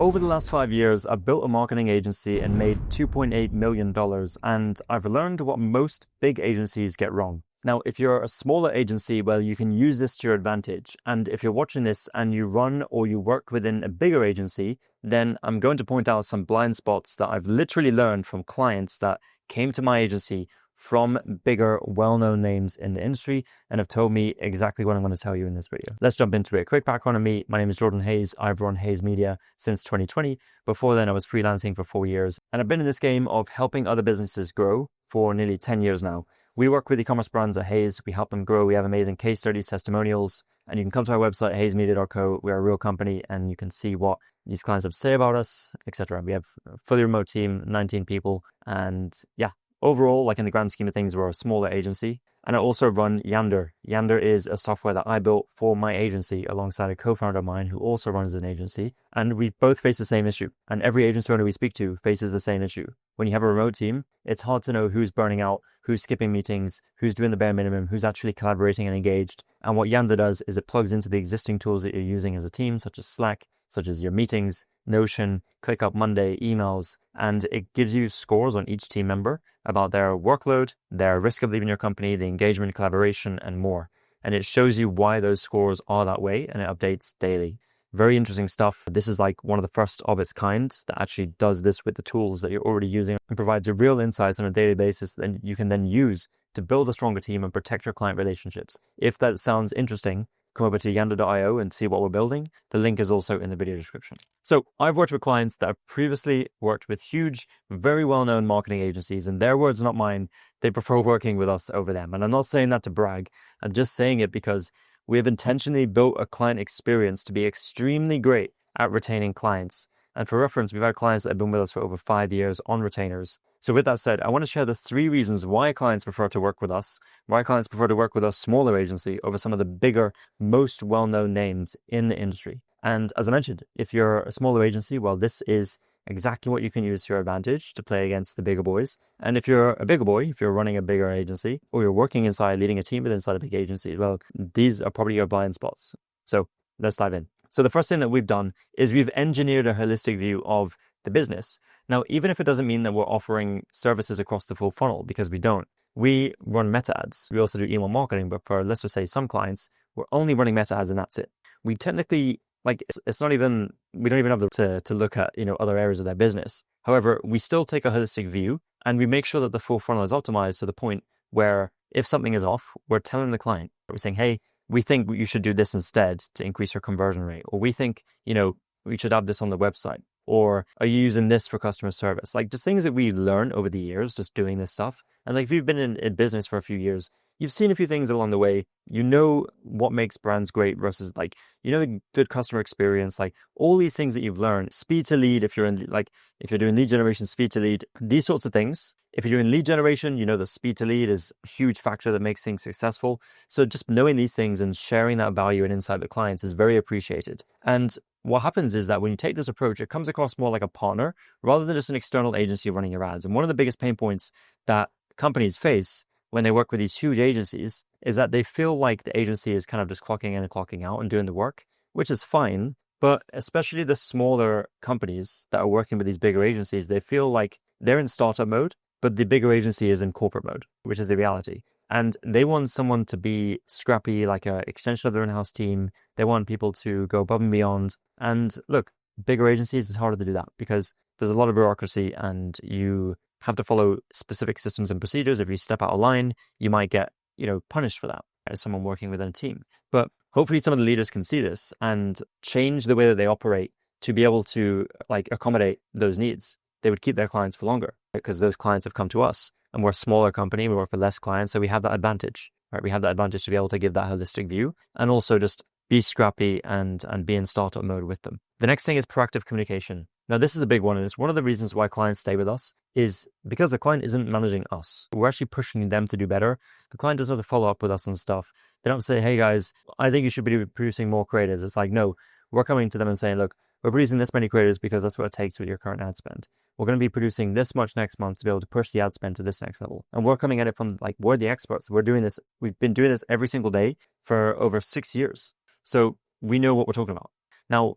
Over the last 5 years, I've built a marketing agency and made $2.8 million, and I've learned what most big agencies get wrong. Now, if you're a smaller agency, well, you can use this to your advantage. And if you're watching this and you run or you work within a bigger agency, then I'm going to point out some blind spots that I've literally learned from clients that came to my agency from bigger, well-known names in the industry and have told me exactly what I'm going to tell you in this video. Let's jump into it. A quick background on me. My name is Jordan Hayes. I've run Hayes Media since 2020. Before then, I was freelancing for 4 years. And I've been in this game of helping other businesses grow for nearly 10 years now. We work with e-commerce brands at Hayes. We help them grow. We have amazing case studies, testimonials, and you can come to our website, hayesmedia.co. We're a real company, and you can see what these clients have to say about us, etc. We have a fully remote team, 19 people, and yeah. Overall, like in the grand scheme of things, we're a smaller agency. And I also run Yander. Yander is a software that I built for my agency alongside a co-founder of mine who also runs an agency. And we both face the same issue. And every agency owner we speak to faces the same issue. When you have a remote team, it's hard to know who's burning out, who's skipping meetings, who's doing the bare minimum, who's actually collaborating and engaged. And what Yander does is it plugs into the existing tools that you're using as a team, such as Slack, such as your meetings, Notion, ClickUp Monday, emails, and it gives you scores on each team member about their workload, their risk of leaving your company, the engagement, collaboration, and more. And it shows you why those scores are that way, and it updates daily. Very interesting stuff. This is like one of the first of its kind that actually does this with the tools that you're already using and provides you real insights on a daily basis that you can then use to build a stronger team and protect your client relationships. If that sounds interesting, come over to yander.io and see what we're building. The link is also in the video description. So I've worked with clients that have previously worked with huge, very well-known marketing agencies, and their words, not mine. They prefer working with us over them. And I'm not saying that to brag. I'm just saying it because we have intentionally built a client experience to be extremely great at retaining clients. And for reference, we've had clients that have been with us for over 5 years on retainers. So with that said, I want to share the 3 reasons why clients prefer to work with us, why clients prefer to work with a smaller agency over some of the bigger, most well-known names in the industry. And as I mentioned, if you're a smaller agency, well, this is exactly what you can use to your advantage to play against the bigger boys. And if you're a bigger boy, if you're running a bigger agency, or you're working inside, leading a team inside a big agency, well, these are probably your blind spots. So let's dive in. So the first thing that we've done is we've engineered a holistic view of the business. Now, even if it doesn't mean that we're offering services across the full funnel, because we don't, we run meta ads. We also do email marketing, but for, let's just say, some clients, we're only running meta ads and that's it. We technically, it's not even, we don't even have to look at, other areas of their business. However, we still take a holistic view and we make sure that the full funnel is optimized to the point where if something is off, we're telling the client, we're saying, hey, we think you should do this instead to increase your conversion rate. Or we think, we should have this on the website. Or are you using this for customer service? Like just things that we learn over the years, just doing this stuff. And like if you've been in business for a few years, you've seen a few things along the way. You know what makes brands great versus the good customer experience, like all these things that you've learned. Speed to lead, if you're doing lead generation, speed to lead, these sorts of things. If you're doing lead generation, the speed to lead is a huge factor that makes things successful. So just knowing these things and sharing that value and insight with clients is very appreciated. And what happens is that when you take this approach, it comes across more like a partner rather than just an external agency running your ads. And one of the biggest pain points that companies face when they work with these huge agencies is that they feel like the agency is kind of just clocking in and clocking out and doing the work, which is fine. But especially the smaller companies that are working with these bigger agencies, they feel like they're in startup mode, but the bigger agency is in corporate mode, which is the reality. And they want someone to be scrappy, like an extension of their in-house team. They want people to go above and beyond. And look, bigger agencies, it's harder to do that because there's a lot of bureaucracy and you have to follow specific systems and procedures. If you step out of line, you might get, punished for that as someone working within a team. But hopefully some of the leaders can see this and change the way that they operate to be able to accommodate those needs. They would keep their clients for longer because those clients have come to us and we're a smaller company. We work for less clients. So we have that advantage, right? We have that advantage to be able to give that holistic view and also just be scrappy and be in startup mode with them. The next thing is proactive communication. Now, this is a big one, and it's one of the reasons why clients stay with us is because the client isn't managing us. We're actually pushing them to do better. The client doesn't have to follow up with us on stuff. They don't say, hey guys, I think you should be producing more creatives. It's like, no, we're coming to them and saying, look, we're producing this many creatives because that's what it takes with your current ad spend. We're going to be producing this much next month to be able to push the ad spend to this next level. And we're coming at it from we're the experts. We're doing this. We've been doing this every single day for over 6 years. So we know what we're talking about. Now,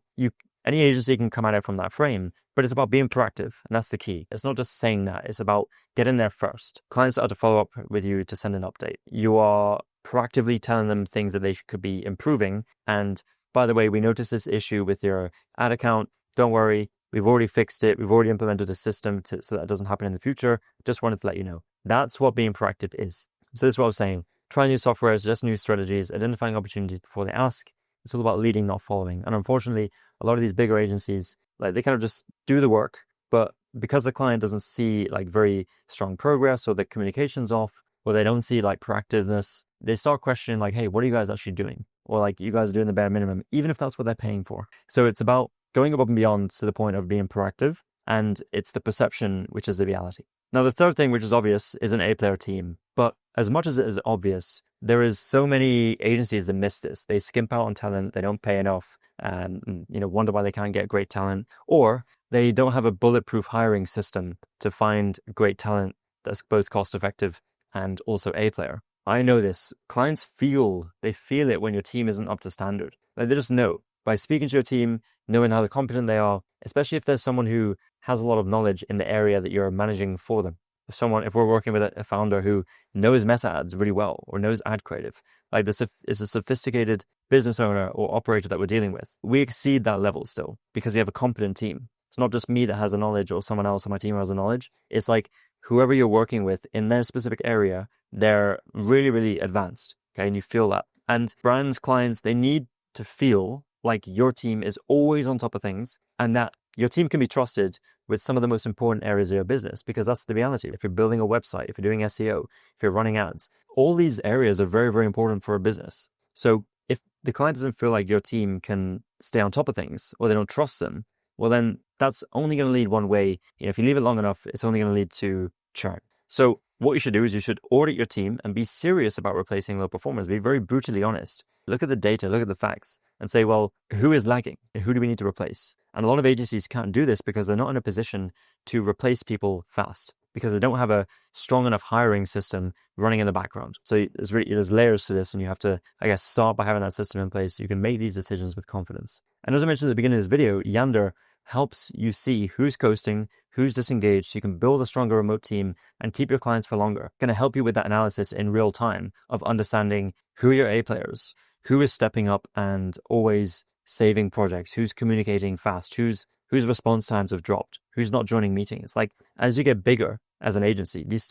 Any agency can come at it from that frame, but it's about being proactive, and that's the key. It's not just saying that, it's about getting there first. Clients are to follow up with you to send an update. You are proactively telling them things that they could be improving. And by the way, we noticed this issue with your ad account. Don't worry, we've already fixed it. We've already implemented a system so that doesn't happen in the future. Just wanted to let you know. That's what being proactive is. So this is what I was saying. Try new software, suggest new strategies, identifying opportunities before they ask. It's all about leading, not following. And unfortunately, a lot of these bigger agencies, like they kind of just do the work, but because the client doesn't see like very strong progress, or the communication's off, or they don't see like proactiveness, they start questioning like, hey, what are you guys actually doing? Or like, you guys are doing the bare minimum, even if that's what they're paying for. So it's about going above and beyond to the point of being proactive, and it's the perception which is the reality. Now, the third thing, which is obvious, is an A-player team. But as much as it is obvious, there is so many agencies that miss this. They skimp out on talent, they don't pay enough, and wonder why they can't get great talent, or they don't have a bulletproof hiring system to find great talent that's both cost effective and also A-player. I know this. Clients feel it when your team isn't up to standard. Like, they just know. By speaking to your team, knowing how competent they are, especially if there's someone who has a lot of knowledge in the area that you're managing for them. If we're working with a founder who knows meta ads really well, or knows ad creative, like this is a sophisticated business owner or operator that we're dealing with, we exceed that level still because we have a competent team. It's not just me that has a knowledge or someone else on my team who has a knowledge. It's like whoever you're working with in their specific area, they're really, really advanced. Okay. And you feel that. And brands, clients, they need to feel like your team is always on top of things, and that your team can be trusted with some of the most important areas of your business, because that's the reality. If you're building a website, if you're doing SEO, if you're running ads, all these areas are very, very important for a business. So if the client doesn't feel like your team can stay on top of things, or they don't trust them, well, then that's only going to lead one way. If you leave it long enough, it's only going to lead to churn. So what you should do is you should audit your team and be serious about replacing low performers. Be very brutally honest. Look at the data, look at the facts, and say, well, who is lagging? Who do we need to replace? And a lot of agencies can't do this because they're not in a position to replace people fast, because they don't have a strong enough hiring system running in the background. So there's layers to this, and you have to, start by having that system in place so you can make these decisions with confidence. And as I mentioned at the beginning of this video, Yander helps you see who's coasting, who's disengaged, so you can build a stronger remote team and keep your clients for longer. It's going to help you with that analysis in real time of understanding who are your A players, who is stepping up and always saving projects, who's communicating fast, whose response times have dropped, who's not joining meetings. Like, as you get bigger as an agency, these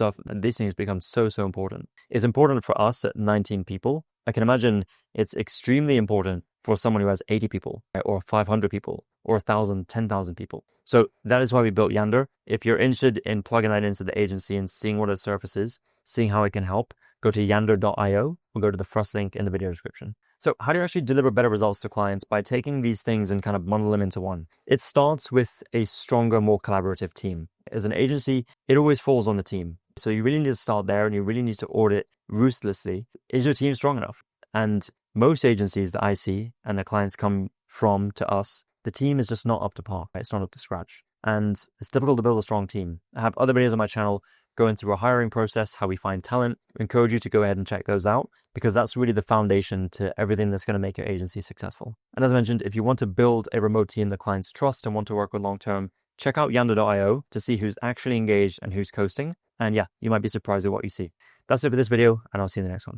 things become so important. It's important for us at 19 people. I can imagine it's extremely important for someone who has 80 people, or 500 people, or 1,000, 10,000 people. So that is why we built Yander. If you're interested in plugging that into the agency and seeing what its service is, seeing how it can help, go to yander.io or go to the first link in the video description. So how do you actually deliver better results to clients by taking these things and kind of bundle them into one? It starts with a stronger, more collaborative team. As an agency, it always falls on the team. So you really need to start there, and you really need to audit ruthlessly. Is your team strong enough? And most agencies that I see and the clients come from to us, the team is just not up to par. It's not up to scratch. And it's difficult to build a strong team. I have other videos on my channel going through a hiring process, how we find talent. I encourage you to go ahead and check those out, because that's really the foundation to everything that's going to make your agency successful. And as I mentioned, if you want to build a remote team that clients trust and want to work with long-term, check out yander.io to see who's actually engaged and who's coasting. And yeah, you might be surprised at what you see. That's it for this video, and I'll see you in the next one.